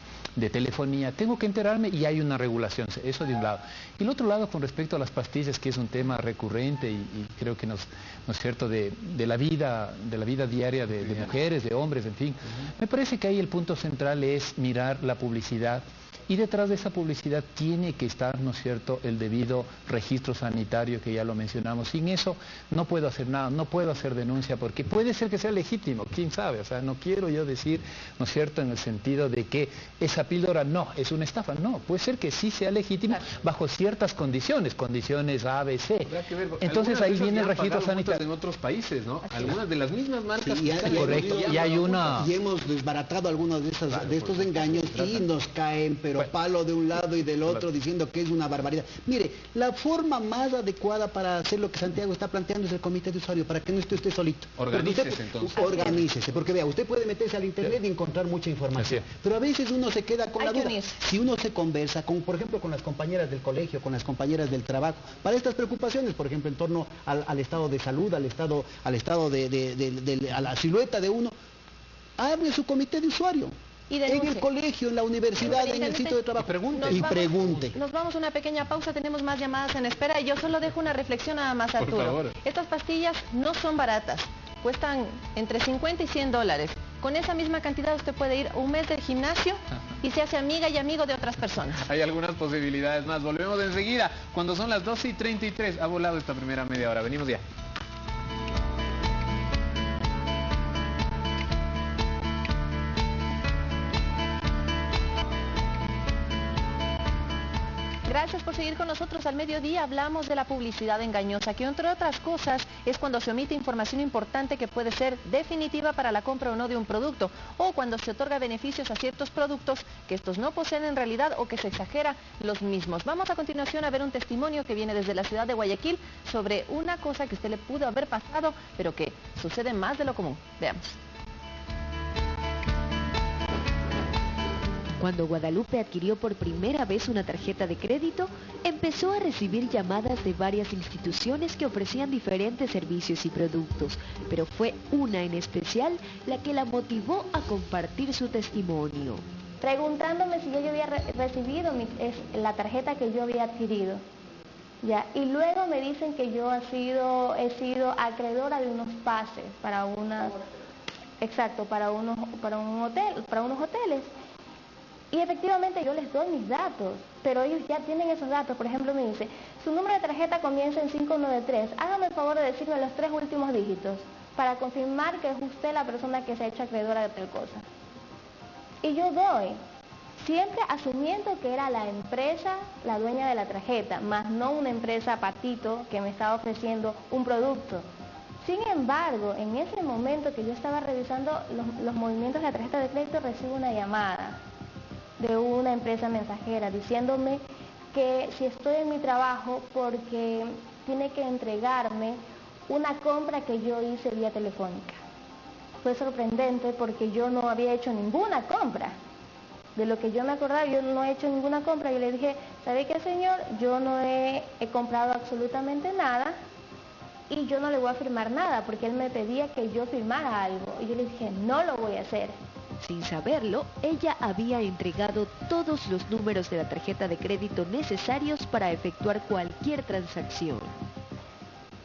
telefonía, tengo que enterarme y hay una regulación, eso de un lado. Y el otro lado, con respecto a las pastillas, que es un tema recurrente y creo que ¿no es cierto?, de la vida diaria de mujeres, de hombres, en fin, me parece que ahí el punto central es mirar la publicidad. Y detrás de esa publicidad tiene que estar, ¿no es cierto?, el debido registro sanitario, que ya lo mencionamos. Sin eso no puedo hacer nada, no puedo hacer denuncia, porque puede ser que sea legítimo, quién sabe. O sea, no quiero yo decir, ¿no es cierto?, en el sentido de que esa píldora no, es una estafa. No, puede ser que sí sea legítimo bajo ciertas condiciones A, B, C. Entonces ahí viene el registro sanitario. En otros países, ¿no? Algunas de las mismas marcas. Sí, correcto. Y hay una... Y hemos desbaratado algunos de estos engaños y nos caen, pero palo de un lado y del otro, diciendo que es una barbaridad. Mire, la forma más adecuada para hacer lo que Santiago está planteando es el comité de usuario, para que no esté usted solito. Organícese entonces. Organícese, porque vea, usted puede meterse al internet y encontrar mucha información, pero a veces uno se queda con la duda. Si uno se conversa, por ejemplo, con las compañeras del colegio, con las compañeras del trabajo, para estas preocupaciones, por ejemplo, en torno al estado de salud, a la silueta de uno, hable su comité de usuario. En el colegio, en la universidad, en el sitio de trabajo. Y pregunte. Nos vamos a una pequeña pausa, tenemos más llamadas en espera y yo solo dejo una reflexión nada más, Arturo. Por favor. Estas pastillas no son baratas, cuestan entre 50 y 100 dólares. Con esa misma cantidad usted puede ir un mes del gimnasio y se hace amiga y amigo de otras personas. Hay algunas posibilidades más. Volvemos enseguida, cuando son las 12:33. Ha volado esta primera media hora. Venimos ya. Gracias por seguir con nosotros. Al mediodía hablamos de la publicidad engañosa, que entre otras cosas es cuando se omite información importante que puede ser definitiva para la compra o no de un producto, o cuando se otorga beneficios a ciertos productos que estos no poseen en realidad o que se exagera los mismos. Vamos a continuación a ver un testimonio que viene desde la ciudad de Guayaquil sobre una cosa que a usted le pudo haber pasado, pero que sucede más de lo común. Veamos. Cuando Guadalupe adquirió por primera vez una tarjeta de crédito, empezó a recibir llamadas de varias instituciones que ofrecían diferentes servicios y productos, pero fue una en especial la que la motivó a compartir su testimonio. Preguntándome si yo había recibido la tarjeta que yo había adquirido. Ya, y luego me dicen que yo he sido acreedora de unos pases para unos hoteles. Y efectivamente yo les doy mis datos, pero ellos ya tienen esos datos. Por ejemplo, me dice, su número de tarjeta comienza en 593. Hágame el favor de decirme los 3 últimos dígitos para confirmar que es usted la persona que se ha hecho acreedora de tal cosa. Y yo doy, siempre asumiendo que era la empresa la dueña de la tarjeta, más no una empresa patito que me estaba ofreciendo un producto. Sin embargo, en ese momento que yo estaba revisando los movimientos de la tarjeta de crédito, recibo una llamada de una empresa mensajera diciéndome que si estoy en mi trabajo porque tiene que entregarme una compra que yo hice vía telefónica. Fue sorprendente porque yo no había hecho ninguna compra. De lo que yo me acordaba, yo no he hecho ninguna compra. Yo le dije, ¿sabe qué, señor? Yo no he comprado absolutamente nada y yo no le voy a firmar nada porque él me pedía que yo firmara algo. Y yo le dije, no lo voy a hacer. Sin saberlo, ella había entregado todos los números de la tarjeta de crédito necesarios para efectuar cualquier transacción.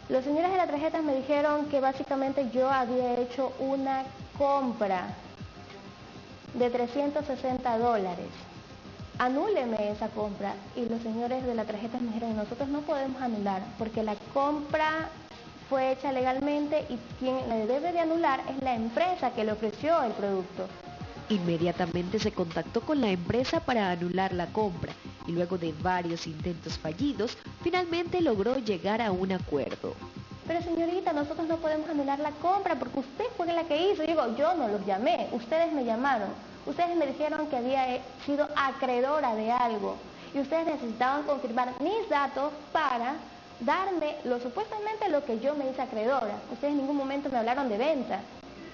Los señores de la tarjeta me dijeron que básicamente yo había hecho una compra de $360. Anúleme esa compra. Y los señores de la tarjeta me dijeron, nosotros no podemos anular porque la compra fue hecha legalmente y quien le debe de anular es la empresa que le ofreció el producto. Inmediatamente se contactó con la empresa para anular la compra y luego de varios intentos fallidos, finalmente logró llegar a un acuerdo. Pero señorita, nosotros no podemos anular la compra porque usted fue la que hizo. Yo no los llamé, ustedes me llamaron. Ustedes me dijeron que había sido acreedora de algo y ustedes necesitaban confirmar mis datos para darme supuestamente lo que yo me hice acreedora. Ustedes en ningún momento me hablaron de venta.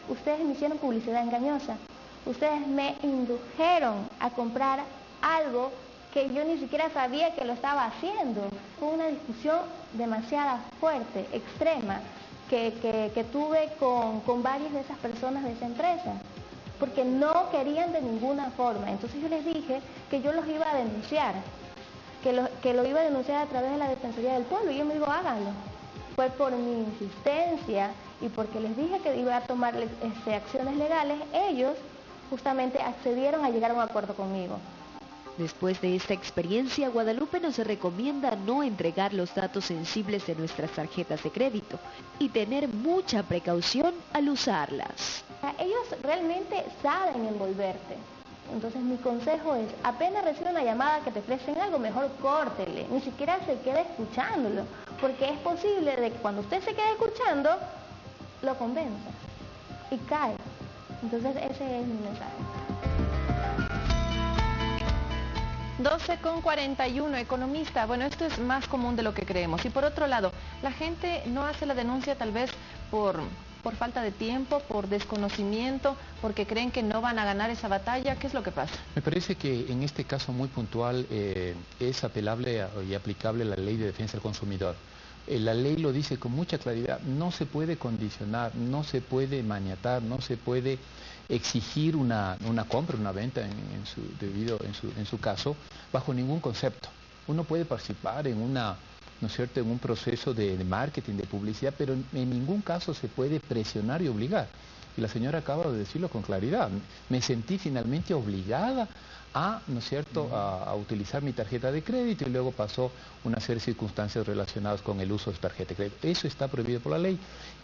Ustedes me hicieron publicidad engañosa. Ustedes me indujeron a comprar algo que yo ni siquiera sabía que lo estaba haciendo. Fue una discusión demasiado fuerte, extrema, que tuve con varias de esas personas de esa empresa, porque no querían de ninguna forma. Entonces yo les dije que yo los iba a denunciar, que lo iba a denunciar a través de la Defensoría del Pueblo, y ellos me dijo, háganlo. Fue por mi insistencia y porque les dije que iba a tomar acciones legales, ellos justamente accedieron a llegar a un acuerdo conmigo. Después de esta experiencia, Guadalupe nos recomienda no entregar los datos sensibles de nuestras tarjetas de crédito y tener mucha precaución al usarlas. Ellos realmente saben envolverte. Entonces mi consejo es, apenas recibe una llamada que te ofrecen algo, mejor córtele, ni siquiera se quede escuchándolo, porque es posible de que cuando usted se quede escuchando, lo convenza y cae. Entonces ese es mi mensaje. 12:41, economista. Bueno, esto es más común de lo que creemos. Y por otro lado, la gente no hace la denuncia tal vez por falta de tiempo, por desconocimiento, porque creen que no van a ganar esa batalla. ¿Qué es lo que pasa? Me parece que en este caso muy puntual es apelable y aplicable la Ley de Defensa del Consumidor. La ley lo dice con mucha claridad, no se puede condicionar, no se puede maniatar, no se puede exigir una compra, una venta en su caso, bajo ningún concepto. Uno puede participar en ¿no es cierto?, en un proceso de marketing, de publicidad, pero en ningún caso se puede presionar y obligar. Y la señora acaba de decirlo con claridad. Me sentí finalmente obligada ¿no es cierto?, a utilizar mi tarjeta de crédito, y luego pasó una serie de circunstancias relacionadas con el uso de tarjeta de crédito. Eso está prohibido por la ley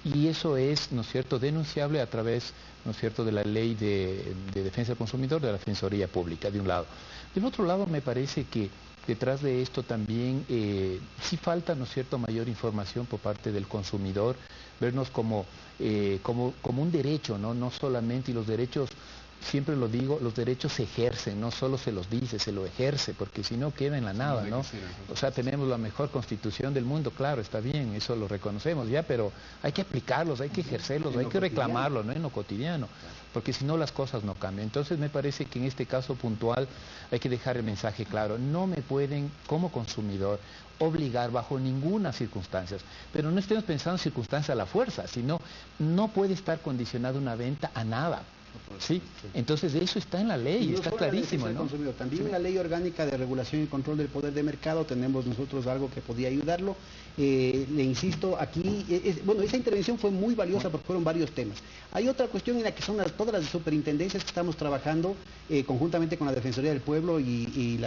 y eso es, ¿no es cierto?, denunciable a través, ¿no es cierto?, de la Ley de Defensa del Consumidor, de la Defensoría Pública, de un lado. Del otro lado, me parece que detrás de esto también sí falta, ¿no es cierto?, mayor información por parte del consumidor, vernos como un derecho, no solamente, y los derechos, siempre lo digo, los derechos se ejercen, no solo se los dice, se lo ejerce, porque si no queda en la nada, ¿no? O sea, tenemos la mejor constitución del mundo, claro, está bien, eso lo reconocemos ya, pero hay que aplicarlos, hay que ejercerlos, hay que reclamarlos, ¿no?, en lo cotidiano, porque si no las cosas no cambian. Entonces me parece que en este caso puntual hay que dejar el mensaje claro, no me pueden como consumidor obligar bajo ninguna circunstancia, pero no estemos pensando en circunstancias a la fuerza, sino no puede estar condicionada una venta a nada. Sí, entonces eso está en la ley, no está solo en la clarísimo, Defensa del ¿no? Consumidor, también en la Ley Orgánica de Regulación y Control del Poder de Mercado tenemos nosotros algo que podía ayudarlo. Le insisto, aquí, bueno, esa intervención fue muy valiosa porque fueron varios temas. Hay otra cuestión en la que son todas las superintendencias que estamos trabajando conjuntamente con la Defensoría del Pueblo y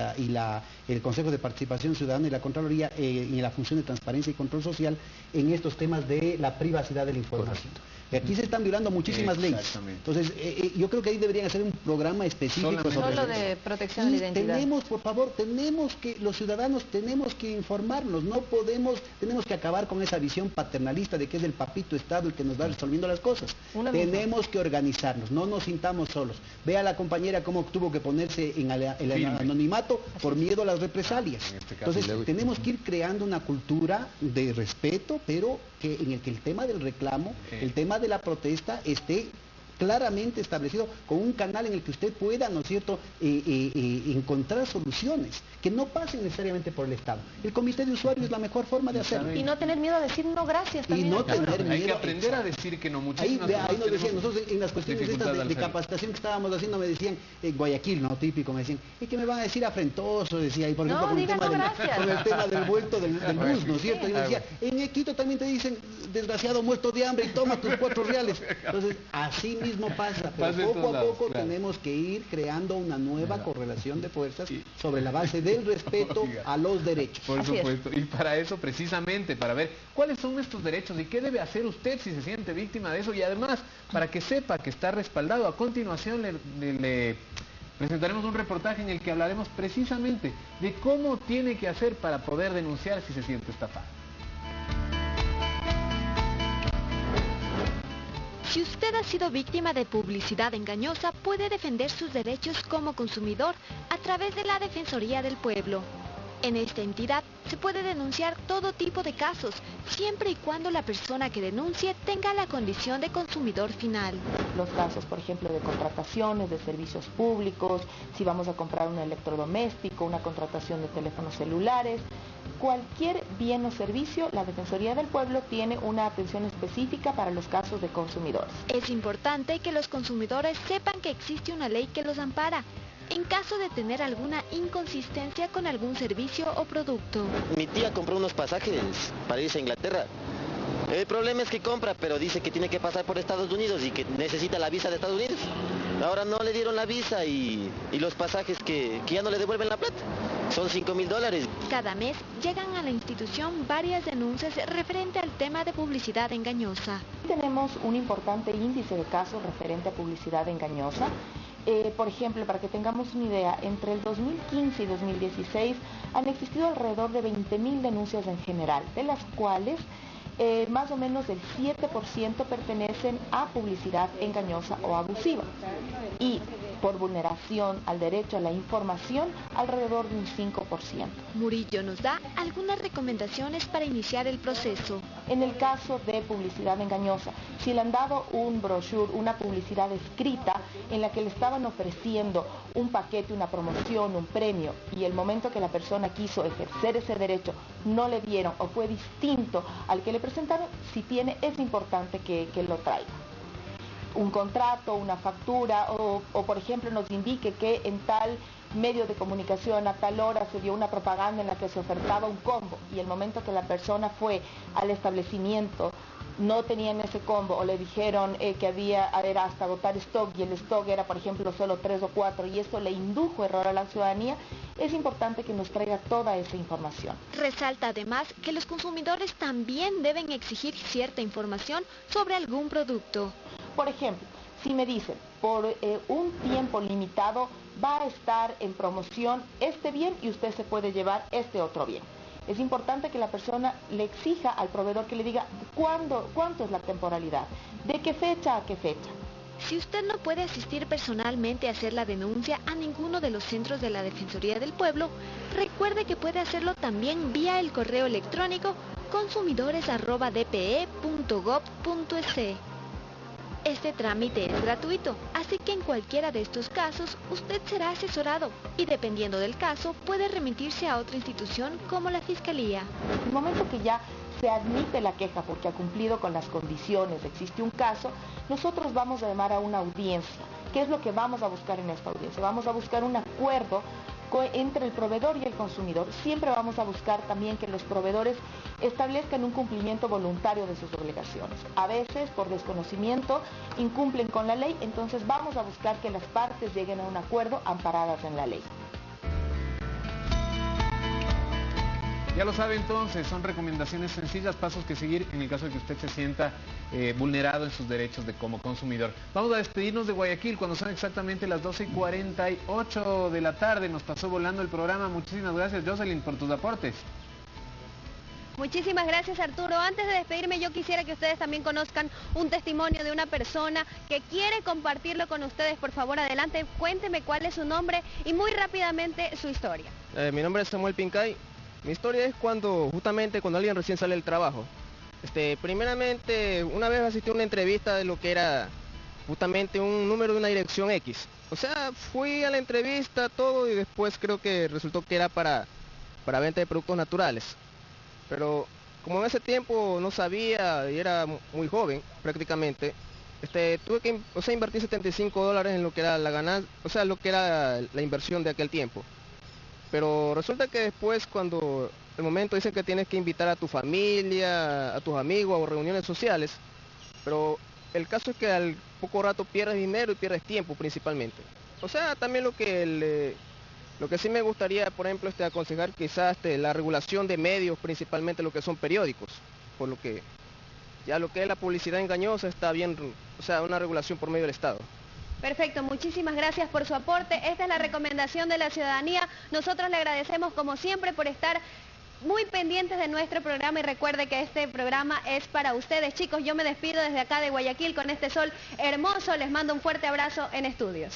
el Consejo de Participación Ciudadana y la Contraloría en la función de transparencia y control social en estos temas de la privacidad de la información. Aquí se están violando muchísimas leyes. Entonces, yo creo que ahí deberían hacer un programa específico sobre solo de protección de la identidad. Tenemos, por favor, los ciudadanos tenemos que informarnos, no podemos, tenemos que acabar con esa visión paternalista de que es el papito Estado el que nos va resolviendo las cosas. Tenemos que organizarnos, no nos sintamos solos. Vea a la compañera cómo tuvo que ponerse en el anonimato por miedo a las represalias. Entonces, tenemos que ir creando una cultura de respeto, pero en el que el tema del reclamo, el tema de la protesta esté claramente establecido con un canal en el que usted pueda, ¿no es cierto?, encontrar soluciones que no pasen necesariamente por el Estado. El comité de usuarios es la mejor forma de hacerlo. Y no tener miedo a decir no gracias también. Y no tener miedo. Hay que aprender a decir que no. Muchísimas ahí nos decían, nosotros en las cuestiones de capacitación que estábamos haciendo me decían, Guayaquil, ¿no? Típico, me decían, es que me van a decir afrentoso, decía, y por ejemplo con el tema del vuelto del bus, ¿no es cierto? Y me decía, en Quito también te dicen, desgraciado muerto de hambre y toma tus 4 reales. Entonces, así mismo pasa, pero poco a poco tenemos que ir creando una nueva correlación de fuerzas sobre la base del respeto a los derechos. Por supuesto, y para eso precisamente, para ver cuáles son estos derechos y qué debe hacer usted si se siente víctima de eso, y además, para que sepa que está respaldado. A continuación le presentaremos un reportaje en el que hablaremos precisamente de cómo tiene que hacer para poder denunciar si se siente estafado. Si usted ha sido víctima de publicidad engañosa, puede defender sus derechos como consumidor a través de la Defensoría del Pueblo. En esta entidad se puede denunciar todo tipo de casos, siempre y cuando la persona que denuncie tenga la condición de consumidor final. Los casos, por ejemplo, de contrataciones, de servicios públicos, si vamos a comprar un electrodoméstico, una contratación de teléfonos celulares, cualquier bien o servicio, la Defensoría del Pueblo tiene una atención específica para los casos de consumidores. Es importante que los consumidores sepan que existe una ley que los ampara en caso de tener alguna inconsistencia con algún servicio o producto. Mi tía compró unos pasajes para irse a Inglaterra. El problema es que compra, pero dice que tiene que pasar por Estados Unidos y que necesita la visa de Estados Unidos. Ahora no le dieron la visa y los pasajes que ya no le devuelven la plata. Son $5.000. Cada mes llegan a la institución varias denuncias referente al tema de publicidad engañosa. Tenemos un importante índice de casos referente a publicidad engañosa. Por ejemplo, para que tengamos una idea, entre el 2015 y 2016 han existido alrededor de 20.000 denuncias en general, de las cuales más o menos el 7% pertenecen a publicidad engañosa o abusiva. Y por vulneración al derecho a la información, alrededor de un 5%. Murillo nos da algunas recomendaciones para iniciar el proceso. En el caso de publicidad engañosa, si le han dado un brochure, una publicidad escrita en la que le estaban ofreciendo un paquete, una promoción, un premio, y el momento que la persona quiso ejercer ese derecho no le dieron o fue distinto al que le presentaron, si tiene, es importante que lo traiga. Un contrato, una factura o por ejemplo nos indique que en tal medio de comunicación a tal hora se dio una propaganda en la que se ofertaba un combo y el momento que la persona fue al establecimiento no tenían ese combo o le dijeron que era hasta agotar stock y el stock era por ejemplo solo 3 o 4 y esto le indujo error a la ciudadanía, es importante que nos traiga toda esa información. Resalta además que los consumidores también deben exigir cierta información sobre algún producto. Por ejemplo, si me dicen, por un tiempo limitado va a estar en promoción este bien y usted se puede llevar este otro bien. Es importante que la persona le exija al proveedor que le diga cuánto es la temporalidad, de qué fecha a qué fecha. Si usted no puede asistir personalmente a hacer la denuncia a ninguno de los centros de la Defensoría del Pueblo, recuerde que puede hacerlo también vía el correo electrónico consumidores@dpe.gov.es. Este trámite es gratuito, así que en cualquiera de estos casos usted será asesorado y dependiendo del caso puede remitirse a otra institución como la Fiscalía. En el momento que ya se admite la queja porque ha cumplido con las condiciones, existe un caso, nosotros vamos a llamar a una audiencia. ¿Qué es lo que vamos a buscar en esta audiencia? Vamos a buscar un acuerdo entre el proveedor y el consumidor. Siempre vamos a buscar también que los proveedores establezcan un cumplimiento voluntario de sus obligaciones. A veces, por desconocimiento, incumplen con la ley, entonces vamos a buscar que las partes lleguen a un acuerdo amparadas en la ley. Ya lo sabe entonces, son recomendaciones sencillas, pasos que seguir en el caso de que usted se sienta vulnerado en sus derechos como consumidor. Vamos a despedirnos de Guayaquil cuando son exactamente las 12:48 de la tarde. Nos pasó volando el programa. Muchísimas gracias, Jocelyn, por tus aportes. Muchísimas gracias, Arturo. Antes de despedirme, yo quisiera que ustedes también conozcan un testimonio de una persona que quiere compartirlo con ustedes. Por favor, adelante, cuénteme cuál es su nombre y muy rápidamente su historia. Mi nombre es Samuel Pincay. Mi historia es justamente cuando alguien recién sale del trabajo. Primeramente, una vez asistí a una entrevista de lo que era justamente un número de una dirección X. O sea, fui a la entrevista, todo, y después creo que resultó que era para venta de productos naturales. Pero como en ese tiempo no sabía y era muy joven prácticamente, tuve que invertir $75 en lo que era la ganancia, o sea, lo que era la inversión de aquel tiempo. Pero resulta que después, cuando el momento dicen que tienes que invitar a tu familia, a tus amigos o reuniones sociales, pero el caso es que al poco rato pierdes dinero y pierdes tiempo principalmente. O sea, también lo que sí me gustaría, por ejemplo, aconsejar quizás la regulación de medios, principalmente lo que son periódicos, por lo que ya lo que es la publicidad engañosa está bien, o sea, una regulación por medio del Estado. Perfecto, muchísimas gracias por su aporte. Esta es la recomendación de la ciudadanía. Nosotros le agradecemos como siempre por estar muy pendientes de nuestro programa y recuerde que este programa es para ustedes. Chicos, yo me despido desde acá de Guayaquil con este sol hermoso. Les mando un fuerte abrazo en estudios.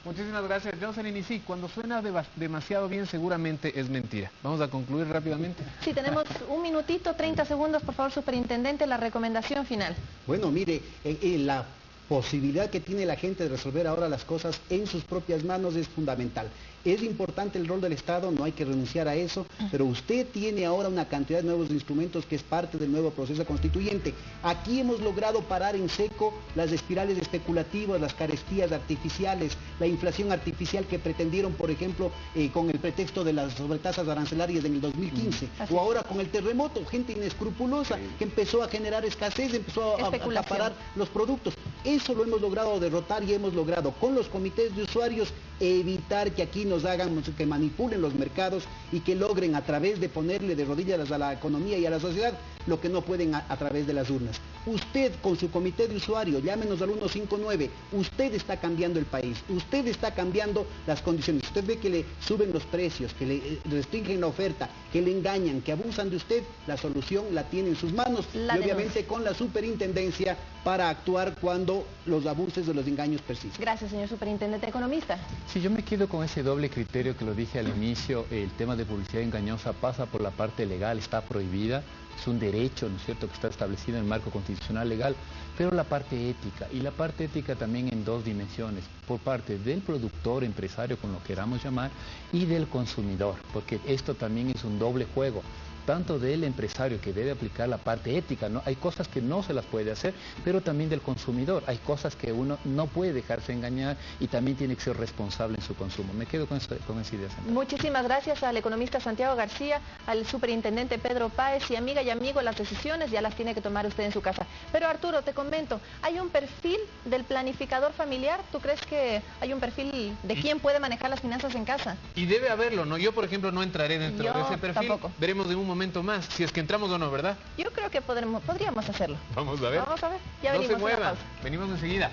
Muchísimas gracias, Jocelyn. Y sí, cuando suena demasiado bien seguramente es mentira. Vamos a concluir rápidamente. Sí, tenemos un minutito, 30 segundos, por favor, superintendente, la recomendación final. Bueno, mire, la posibilidad que tiene la gente de resolver ahora las cosas en sus propias manos es fundamental. Es importante el rol del Estado, no hay que renunciar a eso, pero usted tiene ahora una cantidad de nuevos instrumentos que es parte del nuevo proceso constituyente. Aquí hemos logrado parar en seco las espirales especulativas, las carestías artificiales, la inflación artificial que pretendieron, por ejemplo, con el pretexto de las sobretasas arancelarias en el 2015, o ahora con el terremoto, gente inescrupulosa que empezó a generar escasez, empezó a acaparar los productos. Eso lo hemos logrado derrotar y hemos logrado con los comités de usuarios evitar que aquí nos hagan, que manipulen los mercados y que logren a través de ponerle de rodillas a la economía y a la sociedad lo que no pueden a través de las urnas. Usted con su comité de usuarios, llámenos al 159, usted está cambiando el país, usted está cambiando las condiciones. Usted ve que le suben los precios, que le restringen la oferta, que le engañan, que abusan de usted, la solución la tiene en sus manos y obviamente con la superintendencia para actuar cuando los abusos de los engaños persisten. Gracias, señor superintendente economista. Sí, yo me quedo con ese doble criterio que lo dije al inicio. El tema de publicidad engañosa pasa por la parte legal, está prohibida, es un derecho, ¿no es cierto?, que está establecido en el marco constitucional legal, pero la parte ética, y la parte ética también en dos dimensiones, por parte del productor, empresario, como lo queramos llamar, y del consumidor, porque esto también es un doble juego. Tanto del empresario que debe aplicar la parte ética, ¿no? Hay cosas que no se las puede hacer, pero también del consumidor. Hay cosas que uno no puede dejarse engañar y también tiene que ser responsable en su consumo. Me quedo con esa idea central. Muchísimas gracias al economista Santiago García, al superintendente Pedro Páez y amiga y amigo, las decisiones ya las tiene que tomar usted en su casa. Pero Arturo, te comento, ¿hay un perfil del planificador familiar? ¿Tú crees que hay un perfil de quién puede manejar las finanzas en casa? Y debe haberlo, ¿no? Yo, por ejemplo, no entraré dentro de ese perfil. Tampoco. Veremos en un momento más, si es que entramos o no, ¿verdad? Yo creo que podríamos hacerlo. Vamos a ver. Vamos a ver, ya no venimos. se muevan, venimos enseguida.